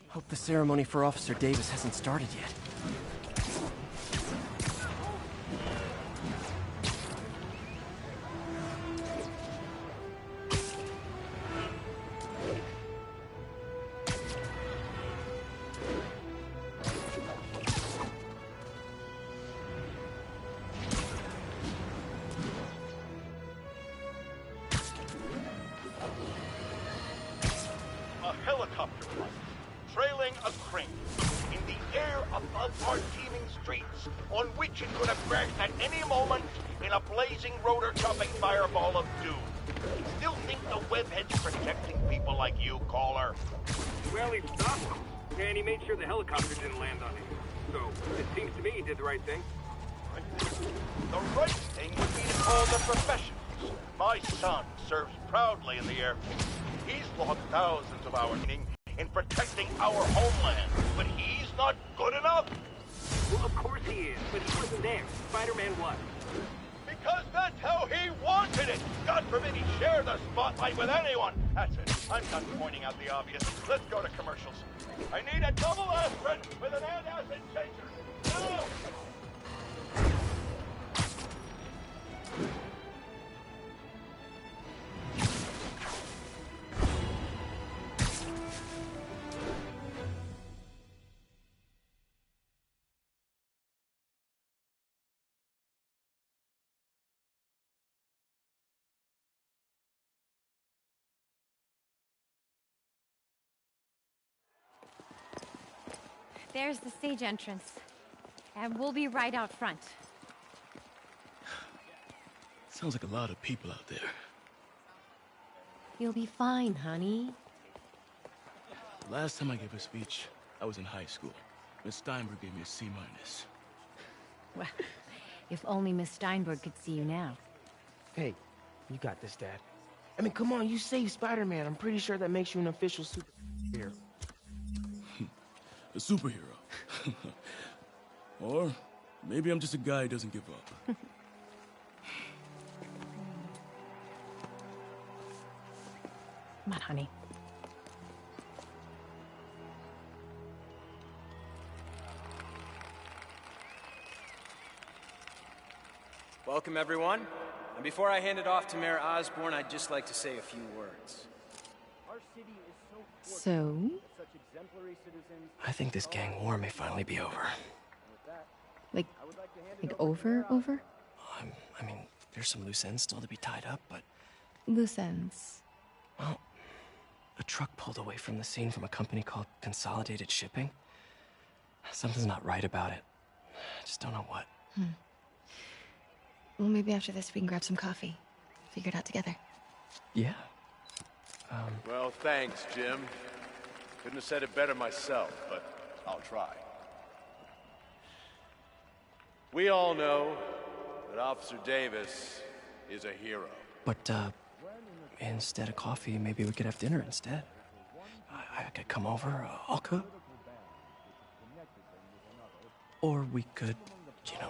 Hope the ceremony for Officer Davis hasn't started yet. A helicopter flight, trailing a crane, in the air above our teeming streets, on which it could have crashed at any moment in a blazing rotor-chopping fireball of doom. Still think the webhead's protecting people like you, caller? Well, he stopped him, and he made sure the helicopter didn't land on him. So, it seems to me he did the right thing. The right thing would be to call the professionals. My son serves proudly in the Air Force. He's logged thousands of hours in protecting our homeland, but he's not good enough. Well, of course he is, but he wasn't there. Spider-Man was. Because that's how he wanted it. God forbid he share the spotlight with anyone. That's it. I'm done pointing out the obvious. Let's go to commercials. I need a double aspirin with an antacid chaser. No! There's the stage entrance. And we'll be right out front. Sounds like a lot of people out there. You'll be fine, honey. Last time I gave a speech, I was in high school. Miss Steinberg gave me a C-. Well, if only Miss Steinberg could see you now. Hey, you got this, Dad. I mean, come on, you saved Spider-Man. I'm pretty sure that makes you an official superhero. A superhero. Or maybe I'm just a guy who doesn't give up. Come on, honey. Welcome, everyone. And before I hand it off to Mayor Osborn, I'd just like to say a few words. So? I think this gang war may finally be over. Like over? I mean, there's some loose ends still to be tied up, but... Loose ends. Well, a truck pulled away from the scene from a company called Consolidated Shipping. Something's not right about it. I just don't know what. Well, maybe after this we can grab some coffee. Figure it out together. Yeah. Well, thanks, Jim. Couldn't have said it better myself, but I'll try. We all know that Officer Davis is a hero. But, instead of coffee, maybe we could have dinner instead. I could come over, I'll cook. Or we could,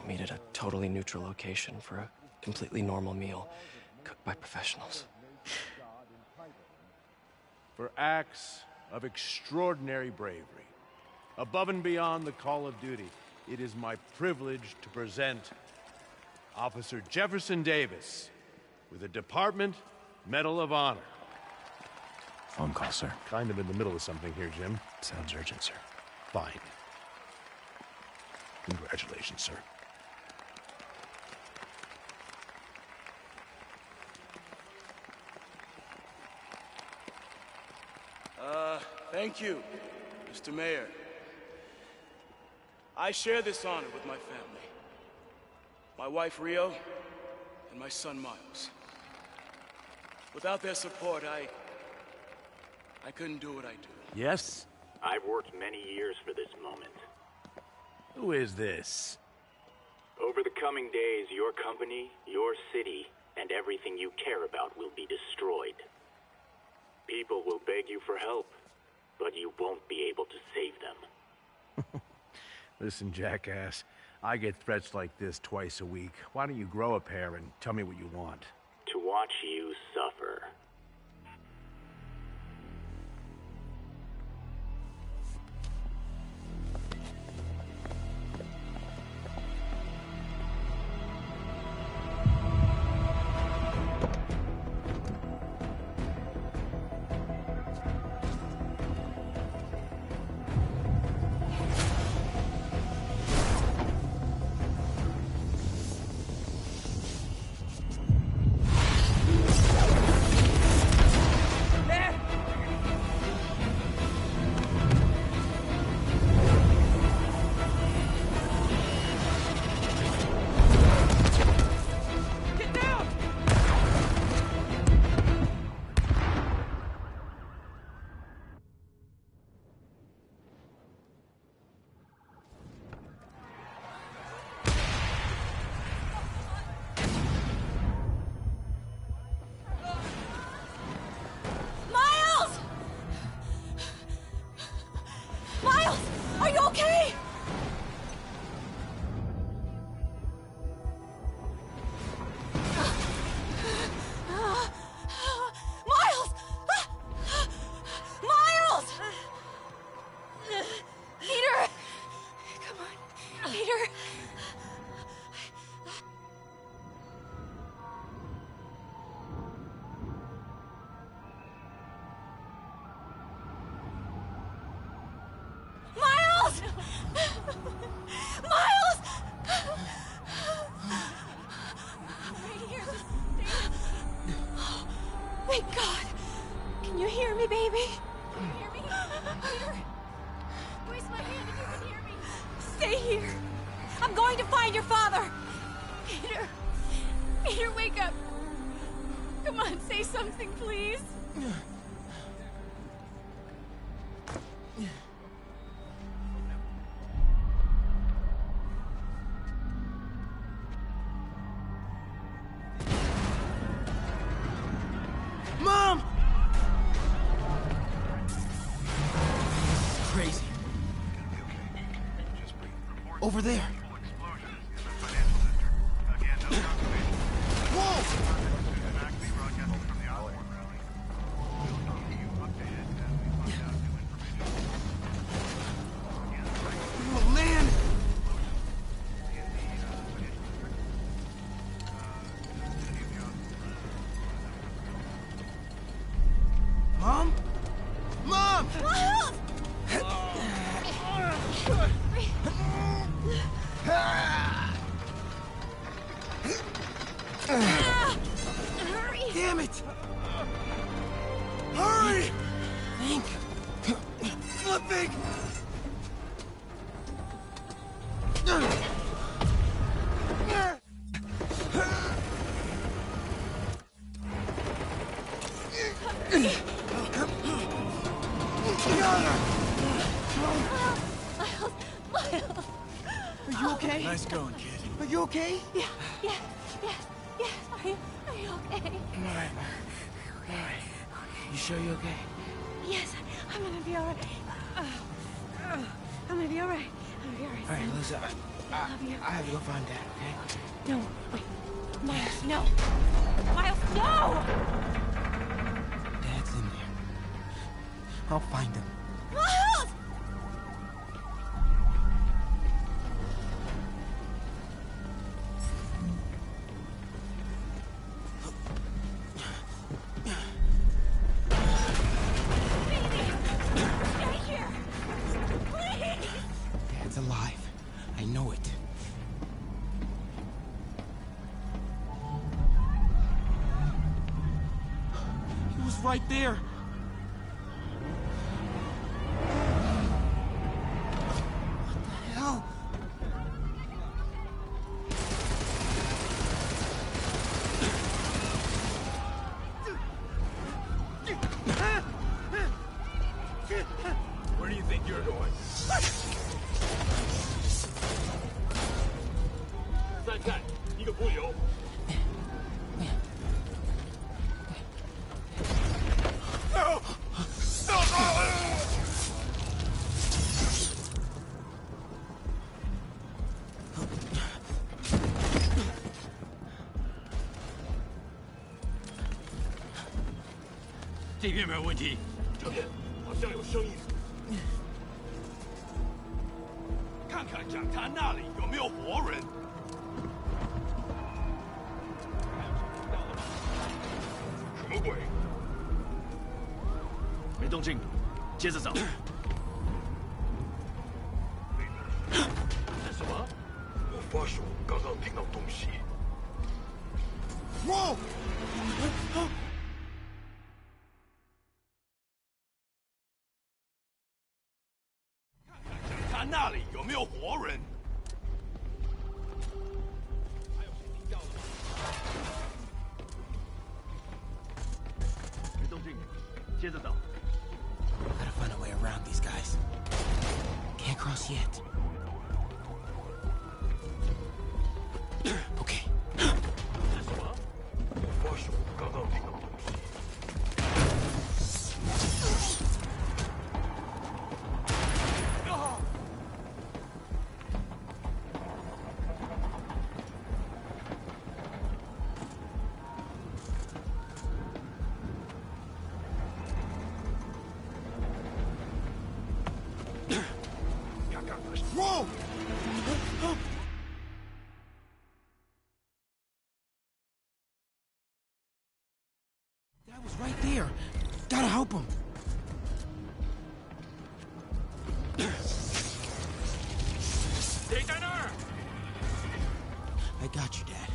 meet at a totally neutral location for a completely normal meal, cooked by professionals. For acts of extraordinary bravery, above and beyond the call of duty, it is my privilege to present Officer Jefferson Davis with a Department Medal of Honor. Phone call, sir. Kind of in the middle of something here, Jim. Sounds urgent, sir. Fine. Congratulations, sir. Thank you, Mr. Mayor. I share this honor with my family. My wife, Rio, and my son, Miles. Without their support, I couldn't do what I do. Yes? I've worked many years for this moment. Who is this? Over the coming days, your company, your city, and everything you care about will be destroyed. People will beg you for help, but you won't be able to save them. Listen, jackass, I get threats like this twice a week. Why don't you grow a pair and tell me what you want? To watch you suffer. Peter, wake up! Come on, say something, please! Mom! Crazy. Over there. Oh, man! Mom? Mom! Hurry! Damn it! Hurry! Think. Flipping! Are you okay? Nice going, kid. Are you okay? Yeah. Are you okay? I'm alright. Alright. You sure you're okay? Yes, I'm gonna be alright. I'm gonna be alright. I'm gonna be alright. Alright, listen. I love you. I have to go find Dad, okay? No, wait. Miles, no! Miles, no! Dad's in there. I'll find him. Miles! Dad's alive. I know it. He was right there. What the hell? Where do you think you're going? 再看一个浮游。这边没有问题。这边好像有声音。看看讲坛那里有没有活人。什么鬼？没动静，接着找。这什么？我发誓，我刚刚听到东西。Whoa! 他那里有没有活人？没动静，接着找。 Gotta find a way around these guys. Can't cross yet. Okay. 这什么？我发誓，我刚刚听到东西。 Whoa! Dad was right there. Gotta help him. I got you, Dad.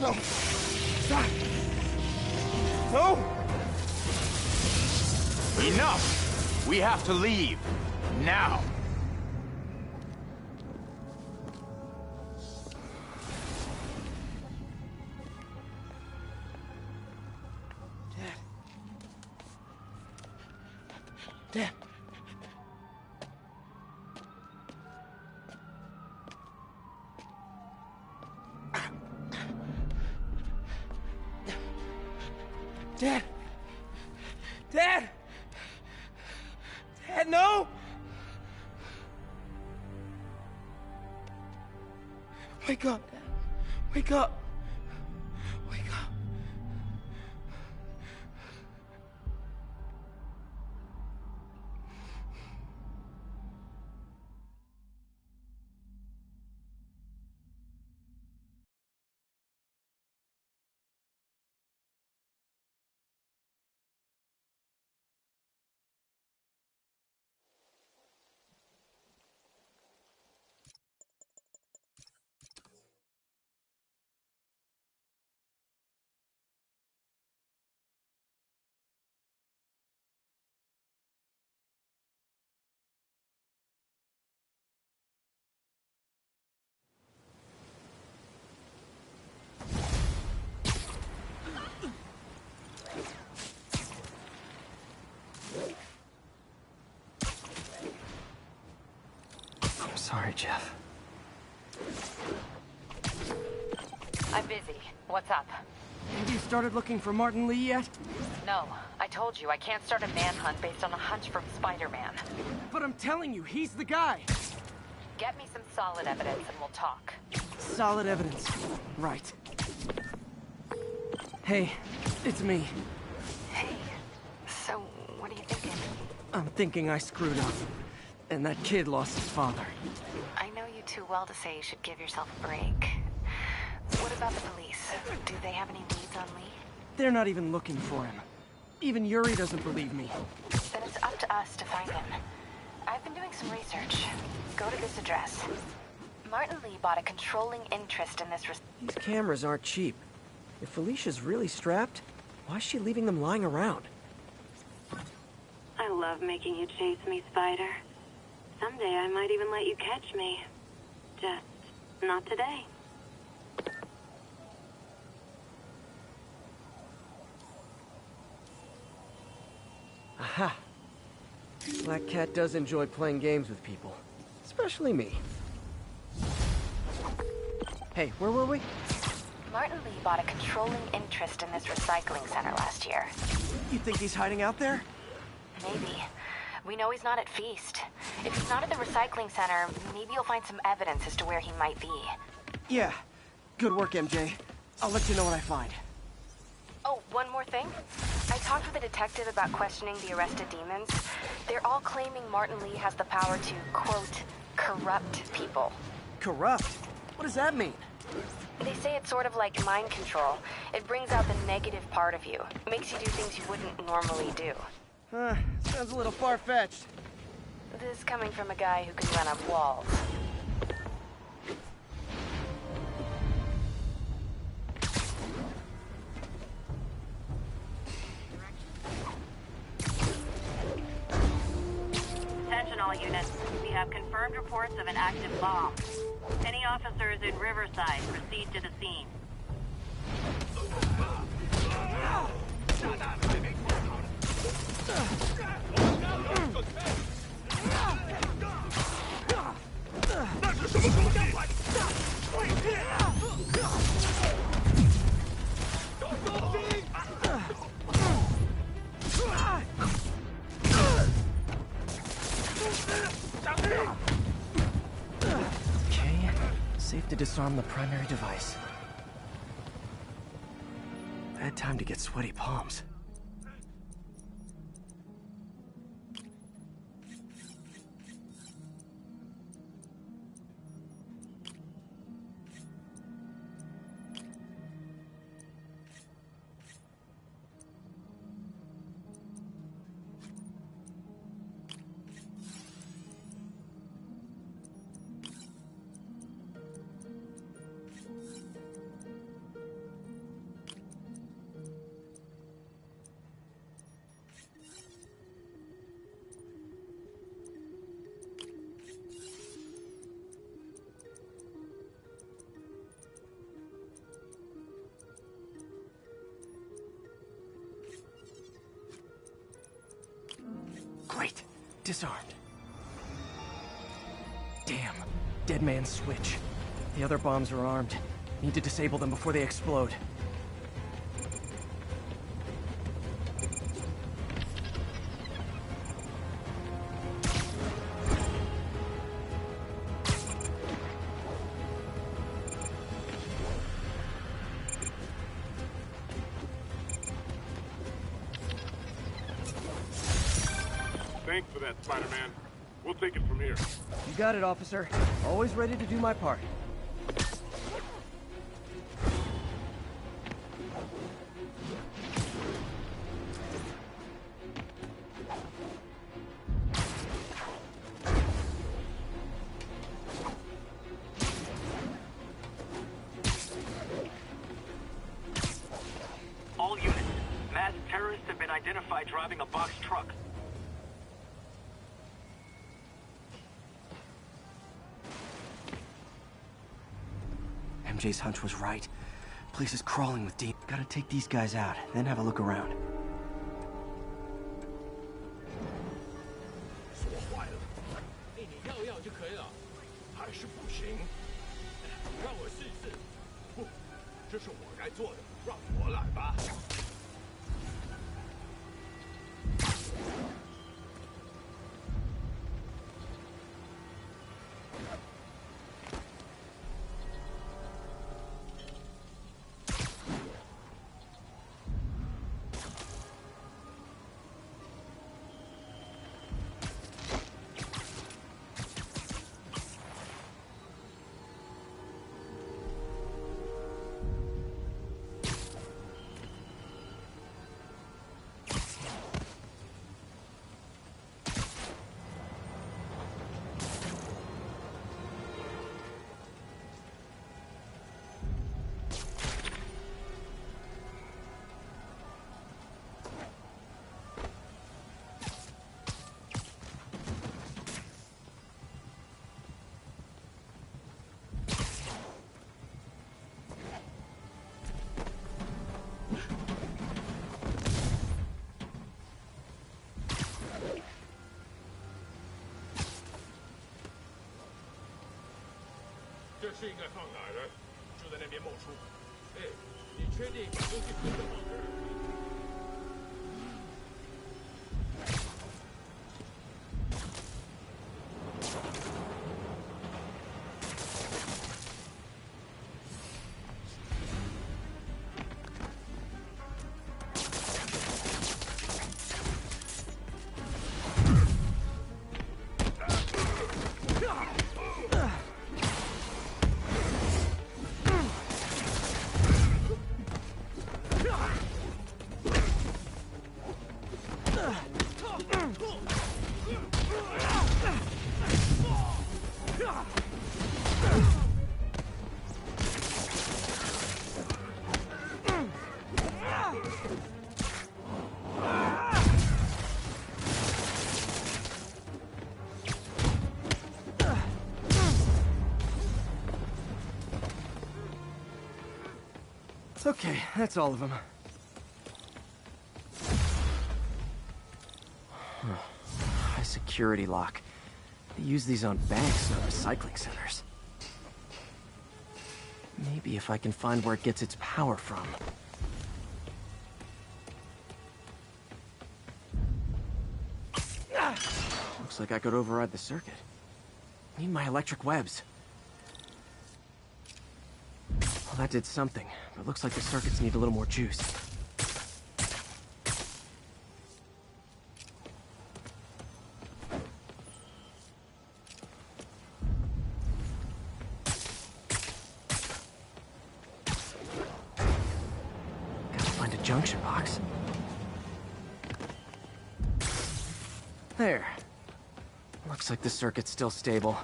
No. Stop. No! Enough! We have to leave. Now! Dad. Dad! Dad! Dad, no! Wake up, Dad. Wake up. Wake up. I'm sorry, Jeff. I'm busy. What's up? Have you started looking for Martin Lee yet? No. I told you, I can't start a manhunt based on a hunch from Spider-Man. But I'm telling you, he's the guy. Get me some solid evidence and we'll talk. Solid evidence. Right. Hey, it's me. Hey. So, what are you thinking? I'm thinking I screwed up. And that kid lost his father. I know you too well to say you should give yourself a break. What about the police? Do they have any leads on Lee? They're not even looking for him. Even Yuri doesn't believe me. Then it's up to us to find him. I've been doing some research. Go to this address. Martin Lee bought a controlling interest in this... These cameras aren't cheap. If Felicia's really strapped, why is she leaving them lying around? I love making you chase me, Spider. Someday I might even let you catch me. Just not today. Aha. Black Cat does enjoy playing games with people. Especially me. Hey, where were we? Martin Lee bought a controlling interest in this recycling center last year. You think he's hiding out there? Maybe. We know he's not at Feast. If he's not at the recycling center, maybe you'll find some evidence as to where he might be. Yeah. Good work, MJ. I'll let you know what I find. Oh, one more thing. I talked with a detective about questioning the arrested demons. They're all claiming Martin Lee has the power to, quote, corrupt people. Corrupt? What does that mean? They say it's sort of like mind control. It brings out the negative part of you. Makes you do things you wouldn't normally do. Sounds a little far-fetched. This coming from a guy who can run up walls. Attention all units. We have confirmed reports of an active bomb. Any officers in Riverside, proceed to the scene. Okay, safe to disarm the primary device. Bad time to get sweaty palms. disarmed. Damn. Dead man's switch. The other bombs are armed. Need to disable them before they explode. Thanks for that, Spider-Man. We'll take it from here. You got it, officer. Always ready to do my part. All units, masked terrorists have been identified driving a box truck. MJ's hunch was right. Place is crawling with demons. Gotta take these guys out, then have a look around. 说坏了，你要就可以了，还是不行。让我试一试。不，这是我该做的，让我来吧。这是应该放哪儿的？就在那边冒出。哎，你确定把东西存在往这儿？Okay, that's all of them. High security lock. They use these on banks, not recycling centers. Maybe if I can find where it gets its power from. Looks like I could override the circuit. Need my electric webs. Well, that did something, but it looks like the circuits need a little more juice. Gotta find a junction box. There. Looks like the circuit's still stable.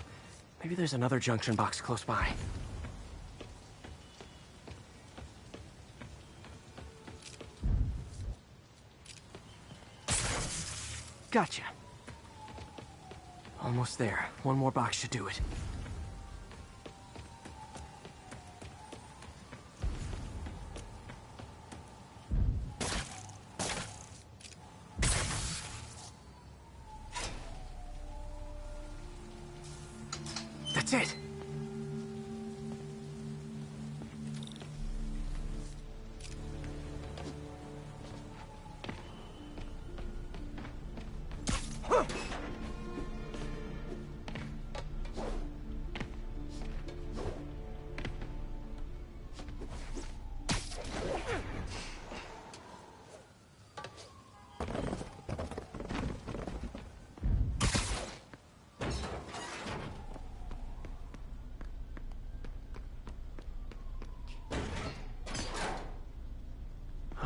Maybe there's another junction box close by. Gotcha. Almost there. One more box should do it. That's it!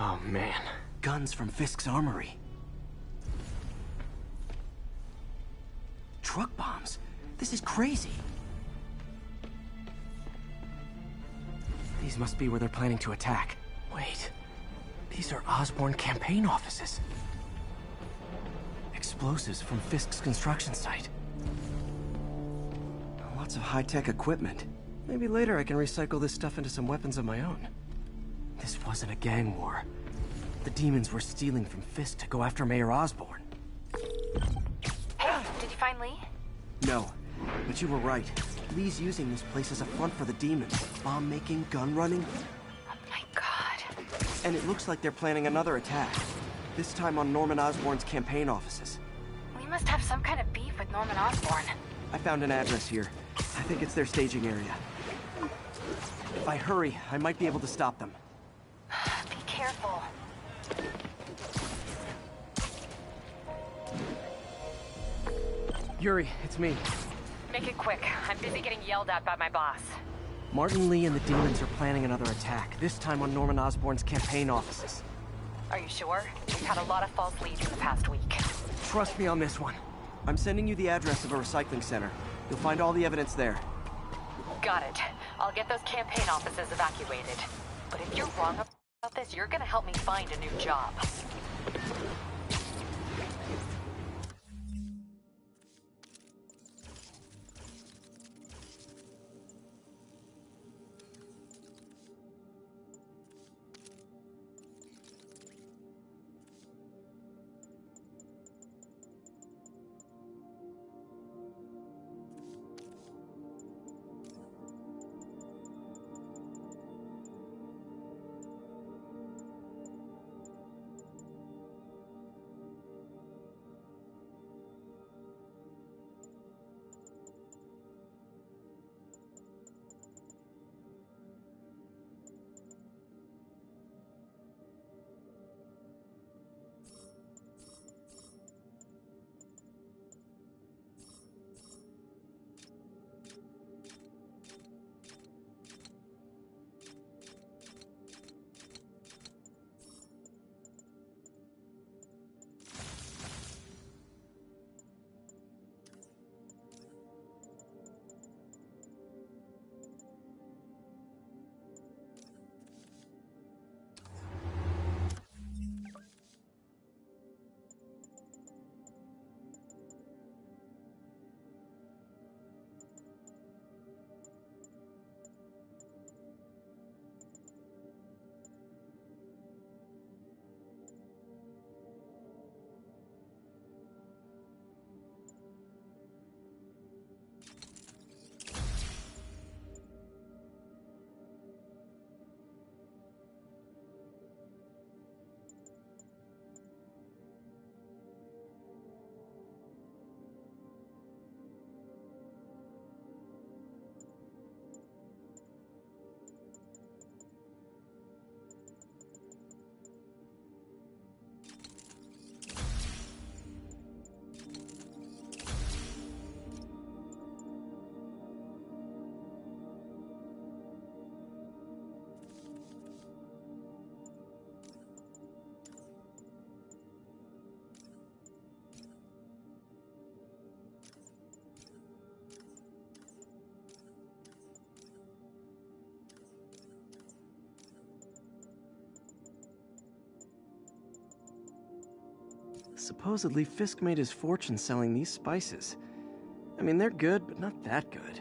Oh, man. Guns from Fisk's armory. Truck bombs? This is crazy. These must be where they're planning to attack. Wait. These are Osborn campaign offices. Explosives from Fisk's construction site. Lots of high-tech equipment. Maybe later I can recycle this stuff into some weapons of my own. This wasn't a gang war. The demons were stealing from Fisk to go after Mayor Osborn. Hey, did you find Lee? No, but you were right. Lee's using this place as a front for the demons. Bomb-making, gun-running. Oh my god. And it looks like they're planning another attack. This time on Norman Osborn's campaign offices. Lee must have some kind of beef with Norman Osborn. I found an address here. I think it's their staging area. If I hurry, I might be able to stop them. Be careful. Yuri, it's me. Make it quick. I'm busy getting yelled at by my boss. Martin Lee and the demons are planning another attack, this time on Norman Osborn's campaign offices. Are you sure? We've had a lot of false leads in the past week. Trust me on this one. I'm sending you the address of a recycling center. You'll find all the evidence there. Got it. I'll get those campaign offices evacuated. But if you're wrong about this, you're gonna help me find a new job. Supposedly, Fisk made his fortune selling these spices. I mean, they're good, but not that good.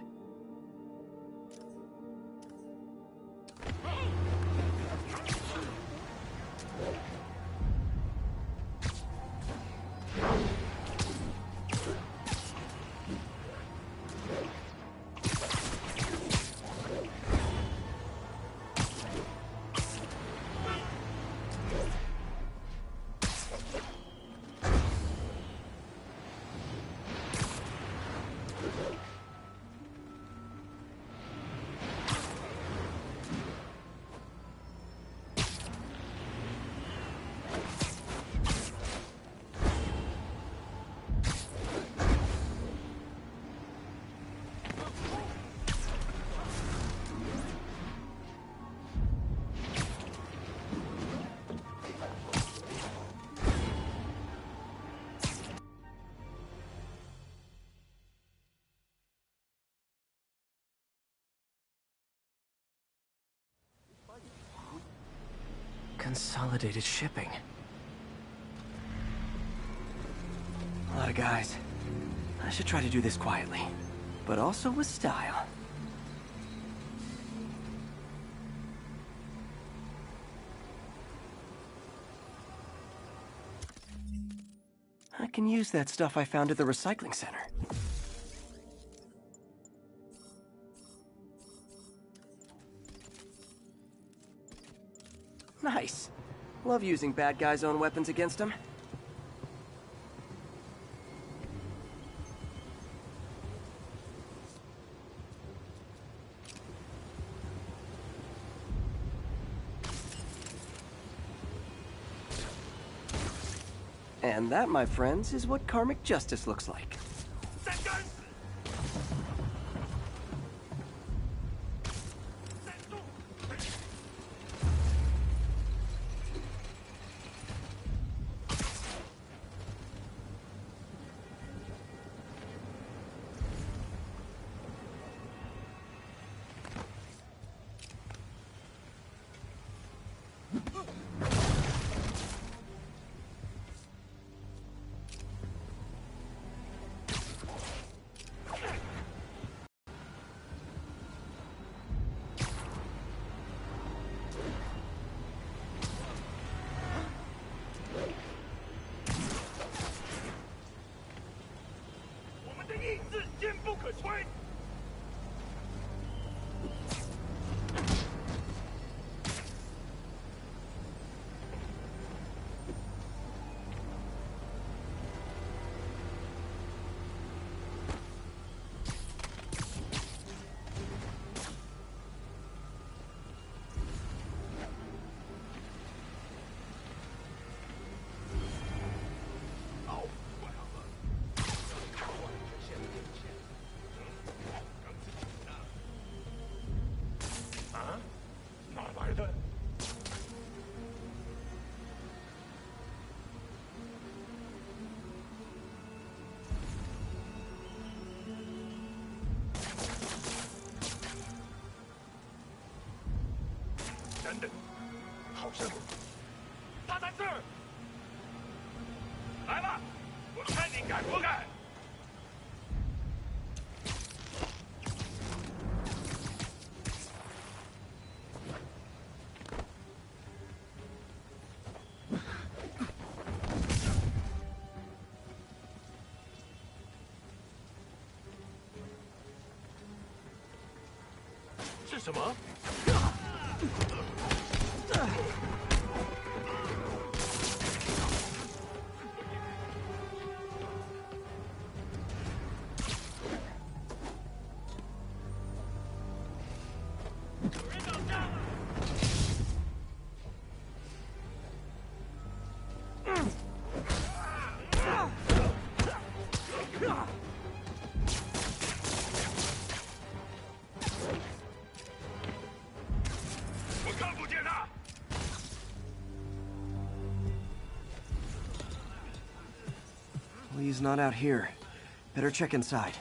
Consolidated shipping. A lot of guys. I should try to do this quietly, but also with style. I can use that stuff I found at the recycling center. Nice. Love using bad guys' own weapons against them. And that, my friends, is what karmic justice looks like.等等，好像他在这儿。来吧，我看你敢不敢！是什么？ He's not out here. Better check inside.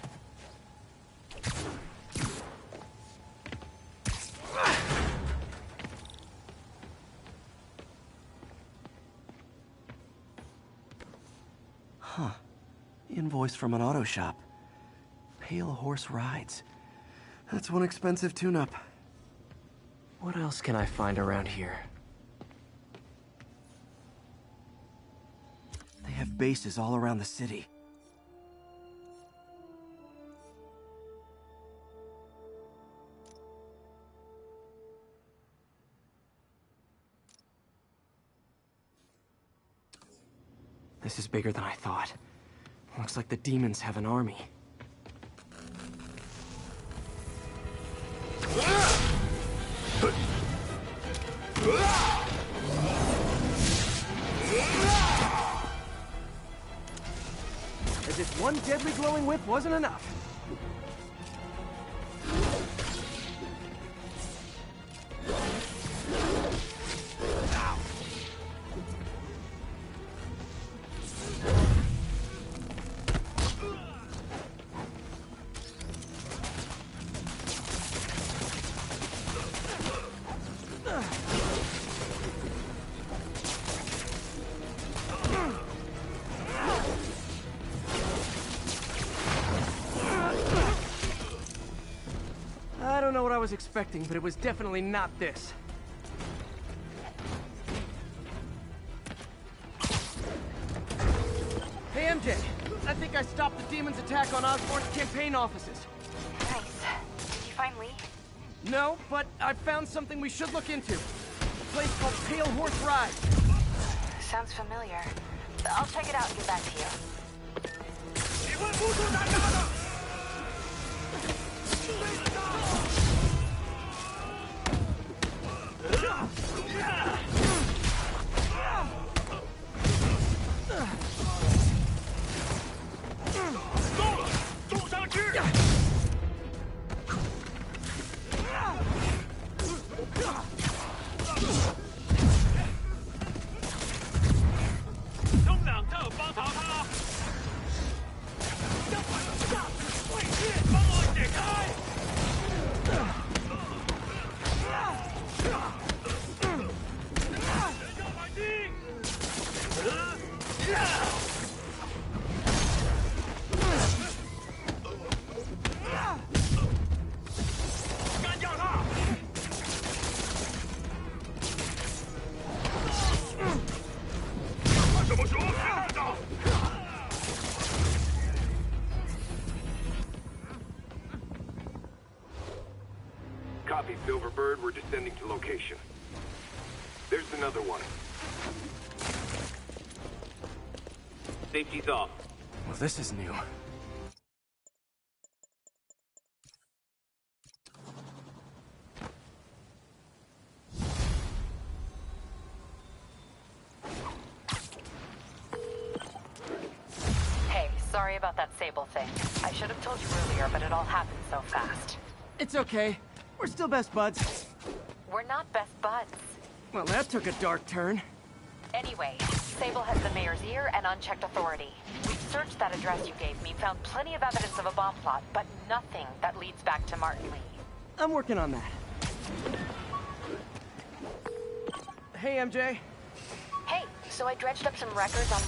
Huh. Invoice from an auto shop. Pale Horse Rides. That's one expensive tune-up. What else can I find around here? They have bases all around the city. This is bigger than I thought. Looks like the demons have an army. As if one deadly glowing whip wasn't enough. know what I was expecting, but it was definitely not this. Hey, MJ. I think I stopped the demon's attack on Osborn's campaign offices. Nice. Did you find Lee? No, but I found something we should look into. A place called Pale Horse Ride. Sounds familiar. I'll check it out and get back to you. Copy, Silverbird. We're descending to location. There's another one. Safety's off. Well, this is new. Hey, sorry about that Sable thing. I should have told you earlier, but it all happened so fast. It's okay. We're still best buds. We're not best buds. Well, that took a dark turn. Anyway, Sable has the mayor's ear and unchecked authority. We've searched that address you gave me, found plenty of evidence of a bomb plot, but nothing that leads back to Martin Lee. I'm working on that. Hey, MJ. Hey, so I dredged up some records on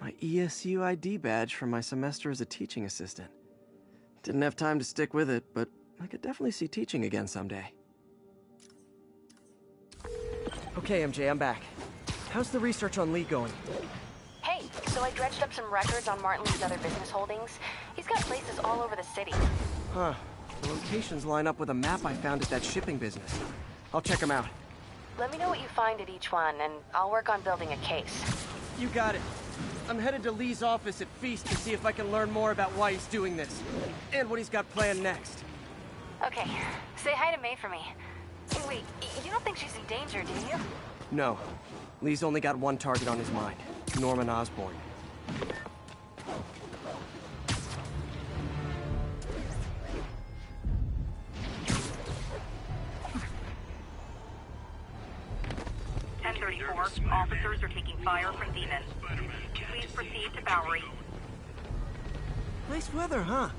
My ESU ID badge from my semester as a teaching assistant. Didn't have time to stick with it, but I could definitely see teaching again someday. Okay, MJ, I'm back. How's the research on Lee going? Hey, so I dredged up some records on Martin Lee's other business holdings. He's got places all over the city. Huh. The locations line up with a map I found at that shipping business. I'll check them out. Let me know what you find at each one, and I'll work on building a case. You got it. I'm headed to Lee's office at Feast to see if I can learn more about why he's doing this. And what he's got planned next. Okay. Say hi to May for me. Hey, wait, you don't think she's in danger, do you? No. Lee's only got one target on his mind. Norman Osborn. Officers are taking fire from demons. Please proceed to Bowery. Nice weather, huh?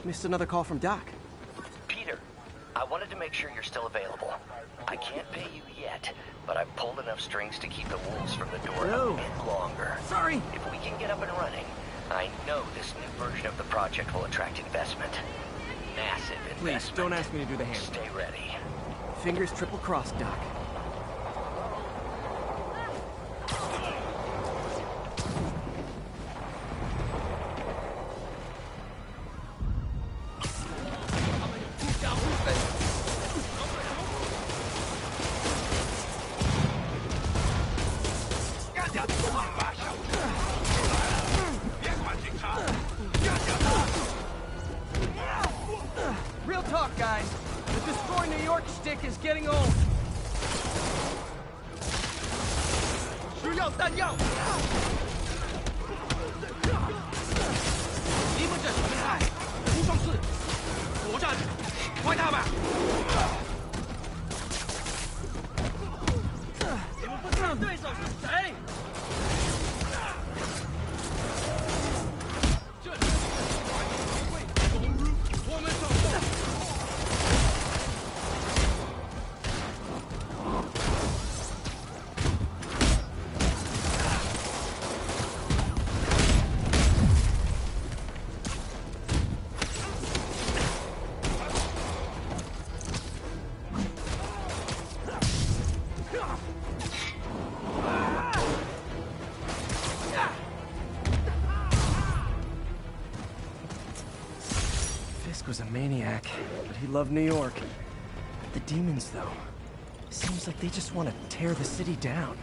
Missed another call from Doc. Peter, I wanted to make sure you're still available. I can't pay you yet, but I've pulled enough strings to keep the wolves from the door a bit longer. Sorry. If we can get up and running, I know this new version of the project will attract investment. Massive investment. Please, don't ask me to do the hand. Stay ready. Fingers triple crossed, Doc. Real talk, guys. The Destroy New York stick is getting old. 需要弹药。敌们阵形态，无双四，火战，快他们！你们不知道对手是谁？这里我们守护。 All he loved New York. The demons, though, seems like they just want to tear the city down.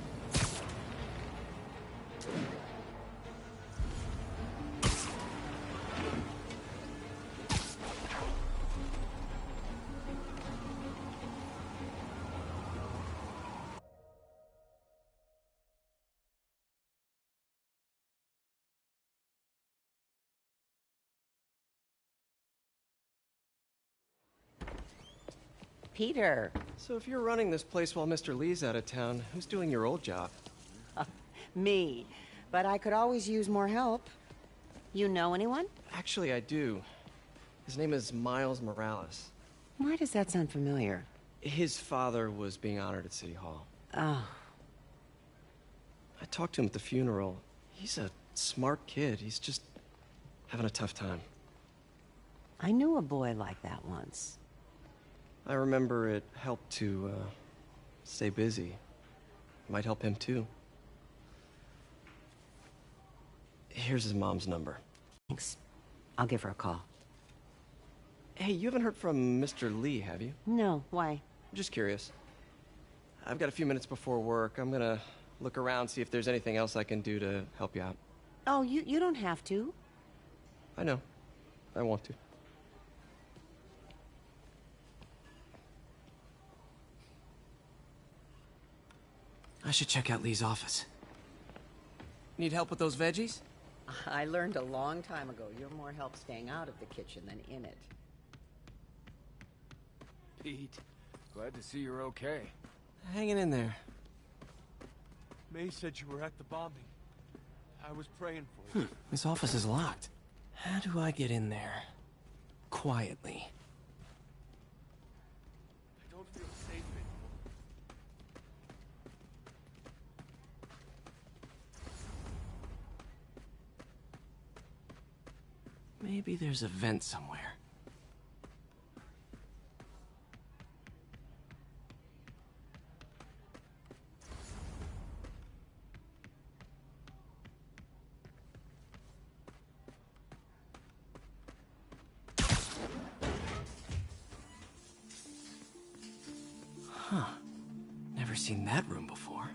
Peter. So if you're running this place while Mr. Lee's out of town, who's doing your old job? Me. But I could always use more help. You know anyone? Actually, I do. His name is Miles Morales. Why does that sound familiar? His father was being honored at City Hall. Oh. I talked to him at the funeral. He's a smart kid. He's just having a tough time. I knew a boy like that once. I remember it helped to, stay busy. Might help him, too. Here's his mom's number. Thanks. I'll give her a call. Hey, you haven't heard from Mr. Lee, have you? No, why? I'm just curious. I've got a few minutes before work. I'm gonna look around, see if there's anything else I can do to help you out. Oh, you don't have to. I know. I want to. I should check out Lee's office. Need help with those veggies? I learned a long time ago you're more help staying out of the kitchen than in it. Pete, glad to see you're okay. Hanging in there. May said you were at the bombing. I was praying for you. This office is locked. How do I get in there? Quietly. I don't feel safe anymore. Maybe there's a vent somewhere. Huh. Never seen that room before.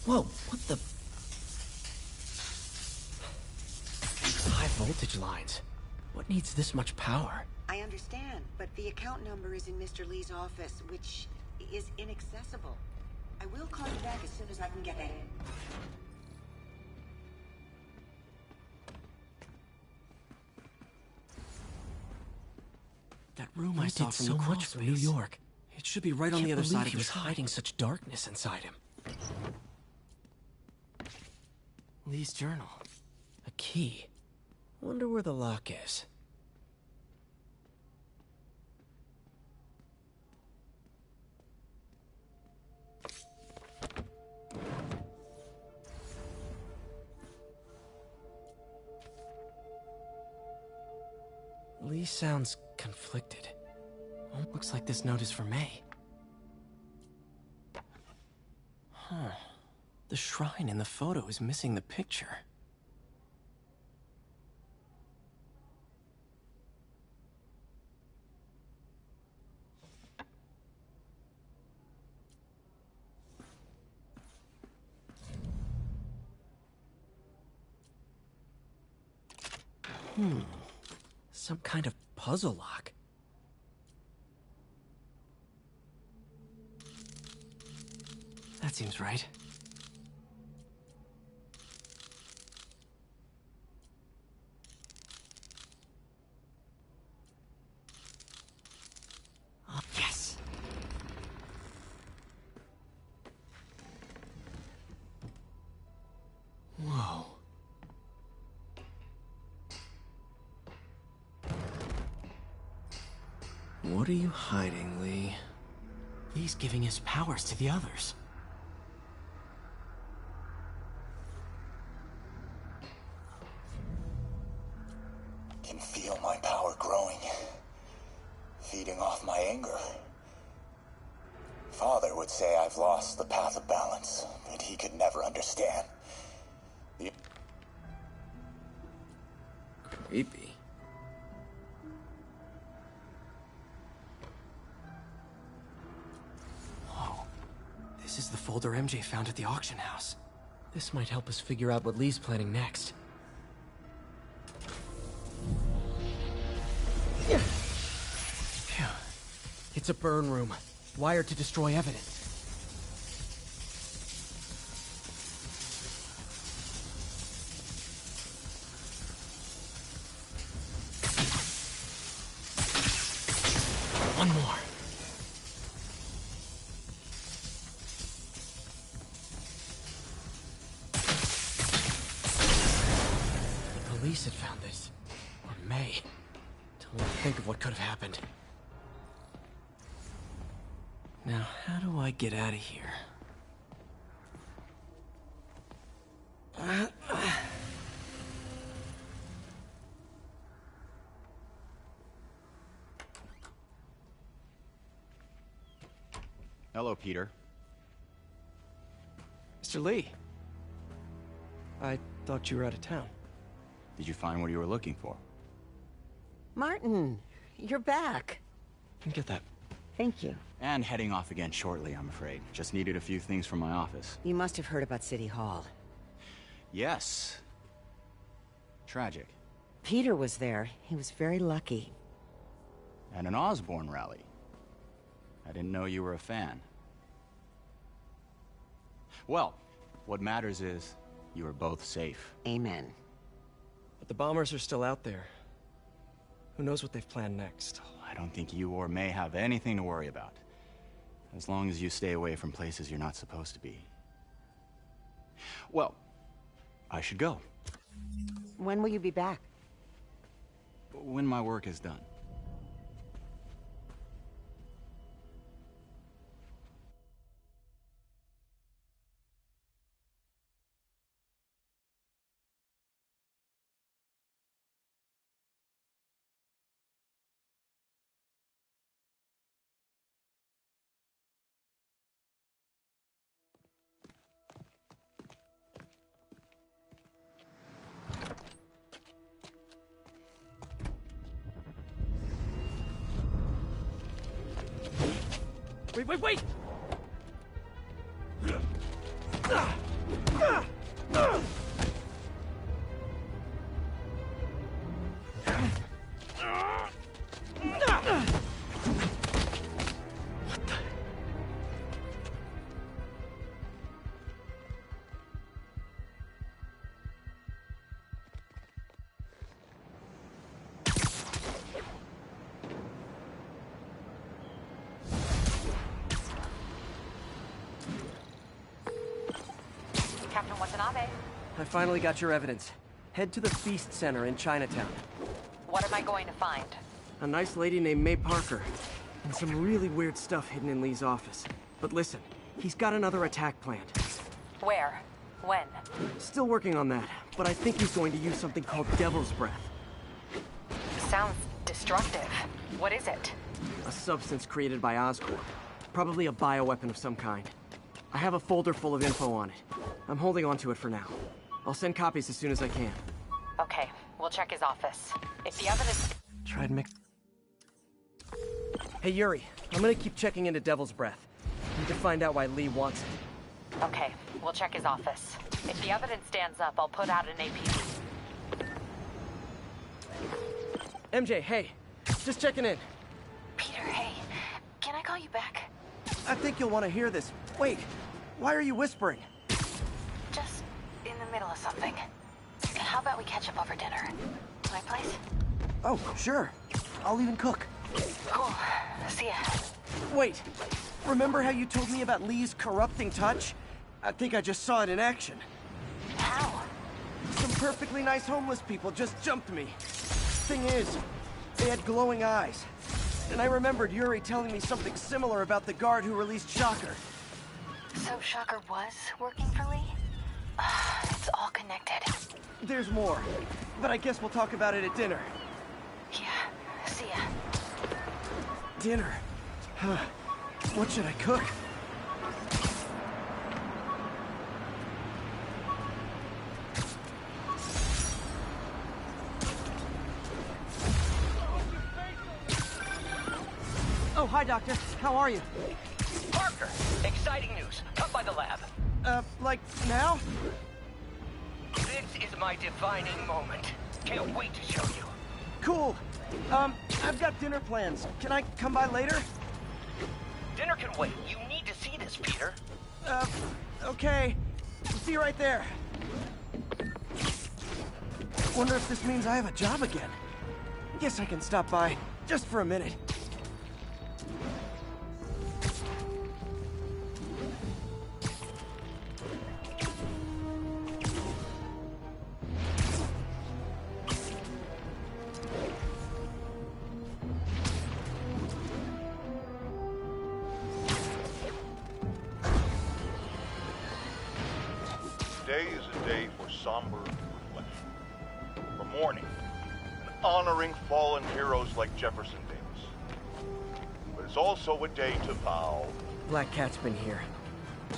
Whoa, what the? High voltage lines. What needs this much power? I understand, but the account number is in Mr. Lee's office, which is inaccessible. I will call you back as soon as I can get in. That room I saw from the crawl space. New York. It should be right on the other side of the. He was hiding such darkness inside him. Lee's journal. A key. Wonder where the lock is. Lee sounds conflicted. Looks like this note is for May. Huh. The shrine in the photo is missing the picture. Some kind of puzzle lock. That seems right. Oh, yes! Whoa. What are you hiding, Lee? Lee's giving his powers to the others. Can feel my power growing. longer. Father would say I've lost the path of balance, but he could never understand. Creepy. Whoa. This is the folder MJ found at the auction house. This might help us figure out what Lee's planning next. Phew. It's a burn room, wired to destroy evidence. One more. The police had found this. Or May. Don't want to think of what could have happened. Now, how do I get out of here? Hello, Peter. Mr. Lee. I thought you were out of town. Did you find what you were looking for? Martin, you're back. Get that. Thank you. And heading off again shortly, I'm afraid. Just needed a few things from my office. You must have heard about City Hall. Yes. Tragic. Peter was there. He was very lucky. At an Osborn rally. I didn't know you were a fan. Well, what matters is you are both safe. Amen. But the bombers are still out there. Who knows what they've planned next? I don't think you or May have anything to worry about. As long as you stay away from places you're not supposed to be. Well, I should go. When will you be back? When my work is done. Wait! Captain Watanabe. I finally got your evidence. Head to the Feast Center in Chinatown. What am I going to find? A nice lady named May Parker. And some really weird stuff hidden in Lee's office. But listen, he's got another attack planned. Where? When? Still working on that, but I think he's going to use something called Devil's Breath. Sounds destructive. What is it? A substance created by Oscorp. Probably a bioweapon of some kind. I have a folder full of info on it. I'm holding on to it for now. I'll send copies as soon as I can. Okay, we'll check his office. If the evidence... Tried mix... Hey, Yuri. I'm gonna keep checking into Devil's Breath. Need to find out why Lee wants it. Okay, we'll check his office. If the evidence stands up, I'll put out an APB. MJ, hey. Just checking in. Peter, hey. Can I call you back? I think you'll want to hear this. Wait. Why are you whispering? Just in the middle of something. How about we catch up over dinner? My place? Oh, sure. I'll even cook. Cool. See ya. Wait. Remember how you told me about Lee's corrupting touch? I think I just saw it in action. How? Some perfectly nice homeless people just jumped me. Thing is, they had glowing eyes. And I remembered Yuri telling me something similar about the guard who released Shocker. So Shocker was working for Lee? It's all connected. There's more, but I guess we'll talk about it at dinner. Yeah, see ya. Dinner? What should I cook? Oh, hi, Doctor. How are you? Parker, exciting news. Come by the lab. Like now? This is my defining moment. Can't wait to show you. Cool. I've got dinner plans. Can I come by later? Dinner can wait. You need to see this, Peter. Okay. See you right there. Wonder if this means I have a job again. Guess I can stop by, just for a minute. Today is a day for somber reflection, for mourning, and honoring fallen heroes like Jefferson Davis. But it's also a day to vow. Black Cat's been here.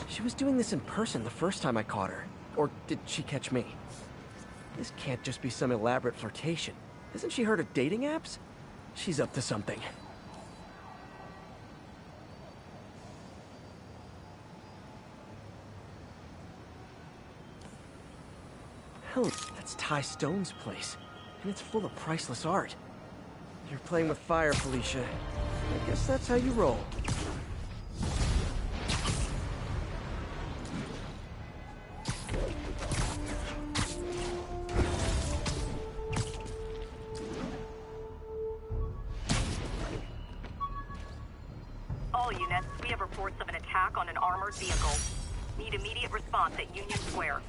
She was doing this in person the first time I caught her. Or did she catch me? This can't just be some elaborate flirtation. Hasn't she heard of dating apps? She's up to something. Hell, that's Ty Stone's place. And it's full of priceless art. You're playing with fire, Felicia. I guess that's how you roll. All units, we have reports of an attack on an armored vehicle. Need immediate response at Union Square.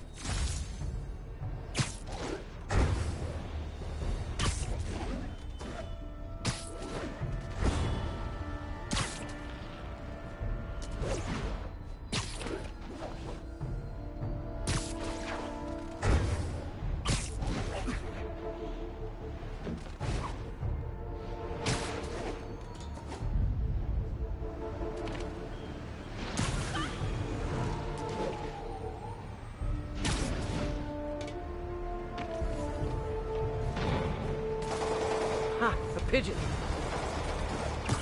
Pigeon.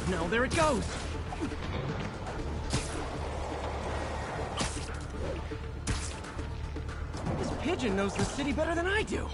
No, there it goes. This pigeon knows the city better than I do.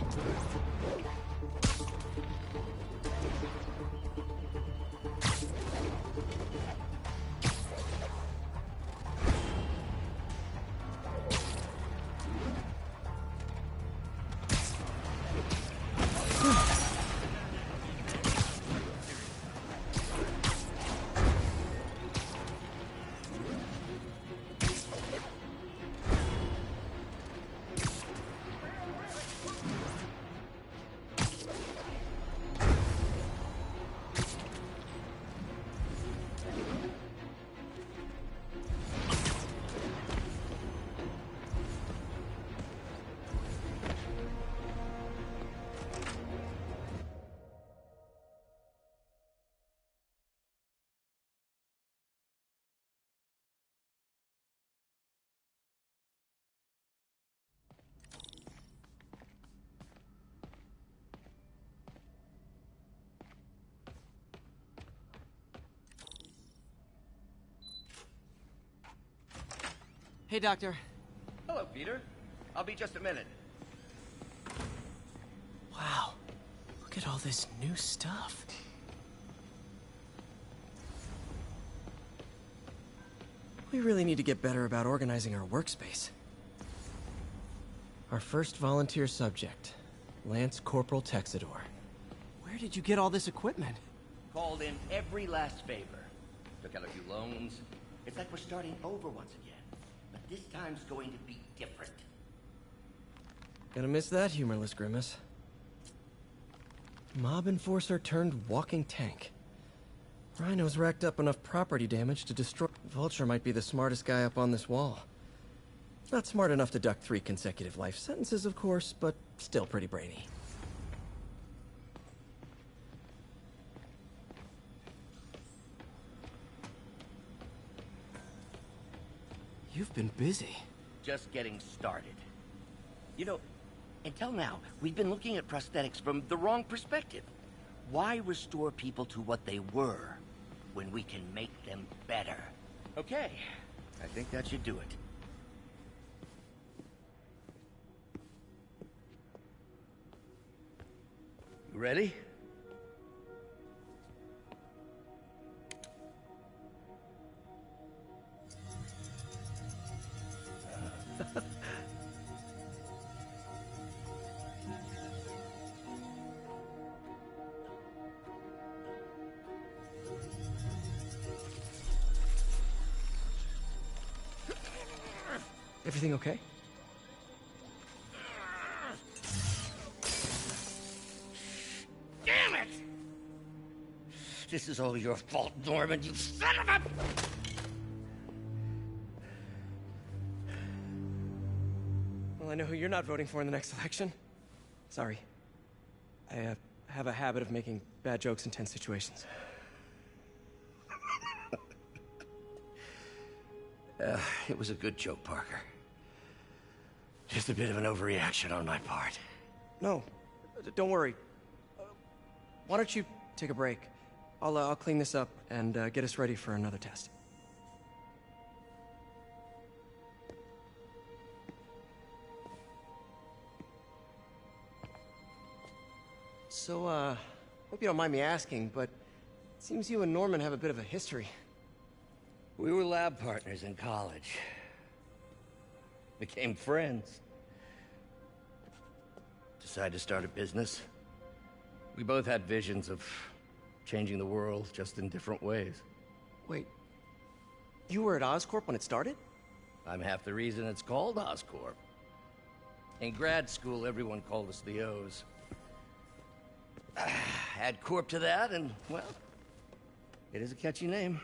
Hey, Doctor. Hello, Peter. I'll be just a minute. Wow. Look at all this new stuff. We really need to get better about organizing our workspace. Our first volunteer subject, Lance Corporal Texador. Where did you get all this equipment? Called in every last favor. Took out a few loans. It's like we're starting over once again. But this time's going to be different. Gonna miss that humorless grimace. Mob enforcer turned walking tank. Rhino's racked up enough property damage to destroy... Vulture might be the smartest guy up on this wall. Not smart enough to duck 3 consecutive life sentences, of course, but still pretty brainy. You've been busy. Just getting started. You know, until now, we've been looking at prosthetics from the wrong perspective. Why restore people to what they were when we can make them better? Okay, I think that should do it. You ready? Everything okay? Damn it! This is all your fault, Norman, you son of a... Well, I know who you're not voting for in the next election. Sorry. I have a habit of making bad jokes in tense situations. It was a good joke, Parker. Just a bit of an overreaction on my part. No, don't worry. Why don't you take a break? I'll clean this up and get us ready for another test. So, hope you don't mind me asking, but it seems you and Norman have a bit of a history. We were lab partners in college. Became friends. Decided to start a business. We both had visions of changing the world, just in different ways. Wait, you were at Oscorp when it started? I'm half the reason it's called Oscorp. In grad school, everyone called us the O's. Add Corp to that, and, well, it is a catchy name.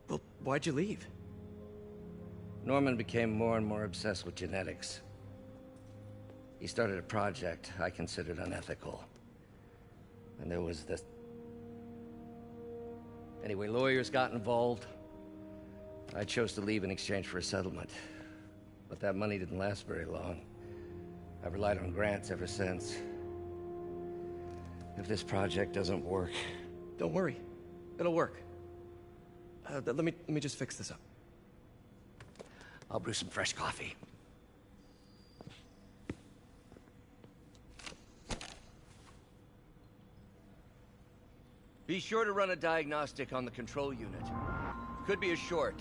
Well, why'd you leave? Norman became more and more obsessed with genetics. He started a project I considered unethical. And there was this... Anyway, lawyers got involved. I chose to leave in exchange for a settlement. But that money didn't last very long. I've relied on grants ever since. If this project doesn't work... Don't worry. It'll work. Let me just fix this up. I'll brew some fresh coffee. Be sure to run a diagnostic on the control unit. Could be a short.